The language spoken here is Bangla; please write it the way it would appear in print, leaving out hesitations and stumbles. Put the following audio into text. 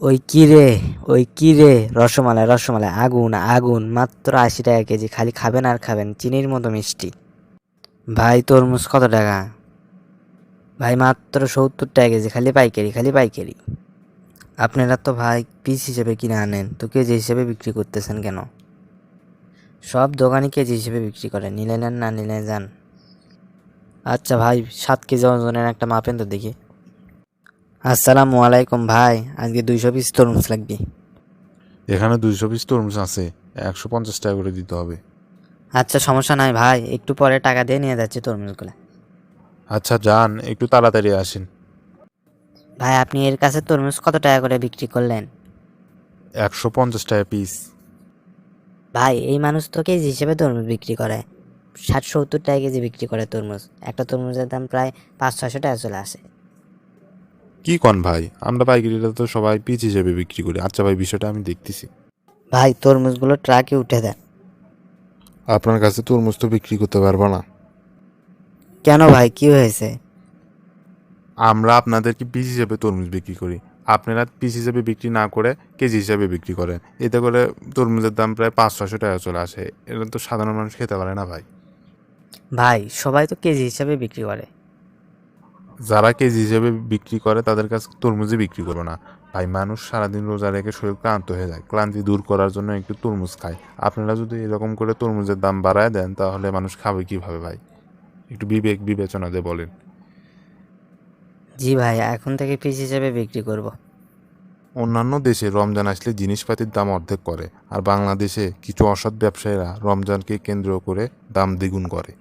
ওই কি রে, ওই কি রে, রসমালাই রসমালাই, আগুন আগুন, মাত্র 80 টাকা কেজি, খালি খাবেন আর খাবেন, চিনির মতো মিষ্টি। ভাই তরমুজ কত টাকা? ভাই মাত্র 70 টাকা কেজি, খালি পাইকারি খালি পাইকারি। আপনারা তো ভাই পিস হিসেবে কিনে আনেন, তো কেজি হিসেবে বিক্রি করতেছেন কেন? সব দোকানই কেজি হিসেবে বিক্রি করে, নিলে নেন না নিলে যান। আচ্ছা ভাই, 7 কেজি ওজনের একটা মাপেন তো দেখি। আসসালামু আলাইকুম ভাই, আজকে 200 পিস তরমুজ লাগবে। এখানে 200 পিস তরমুজ আছে, 150 টাকা করে দিতে হবে। আচ্ছা সমস্যা নাই ভাই, একটু পরে টাকা দিয়ে নিয়ে যাচ্ছি তরমুজগুলো। আচ্ছা যান, একটু তাড়াতাড়ি আসেন। ভাই আপনি এর কাছে তরমুজ কত টাকা করে বিক্রি করলেন? 150 টাকা পিস। ভাই এই মানুষ তো কেজি হিসেবে তরমুজ বিক্রি করে, 60-70 টাকা কেজি বিক্রি করে তরমুজ। একটা তরমুজের দাম প্রায় 500-600 টাকা চলে আসে। কি কন ভাই, আমরা পাইকারিটা তো সবাই পিস হিসেবে বিক্রি করি। আচ্ছা ভাই, বিষয়টা আমি দেখতেছি। ভাই তরমুজগুলো ট্রাকে উঠে দেন। আপনার কাছে তরমুজ তো বিক্রি করতে পারবো না। কেন ভাই, কি হয়েছে? আমরা আপনাদেরকে পিস হিসেবে তরমুজ বিক্রি করি, আপনারা পিস হিসেবে বিক্রি না করে কেজি হিসেবে বিক্রি করেন। এতে করে তরমুজের দাম প্রায় 500-600 টাকা চলে আসে। এটা তো সাধারণ মানুষ খেতে পারে না ভাই। ভাই সবাই তো কেজি হিসাবে বিক্রি করে। যারা কেজি হিসেবে বিক্রি করে তাদের কাছে তরমুজই বিক্রি করো না ভাই। মানুষ সারাদিন রোজা রেখে শরীর ক্লান্ত হয়ে যায়, ক্লান্তি দূর করার জন্য একটু তরমুজ খায়। আপনারা যদি এরকম করে তরমুজের দাম বাড়ায় দেন তাহলে মানুষ খাবে কিভাবে ভাই? একটু বিবেক বিবেচনা দিয়ে বলেন। জি ভাই, এখন থেকে পিস হিসেবে বিক্রি করব। অন্যান্য দেশে রমজান আসলে জিনিসপাতির দাম অর্ধেক করে, আর বাংলাদেশে কিছু অসৎ ব্যবসায়ীরা রমজানকে কেন্দ্র করে দাম দ্বিগুণ করে।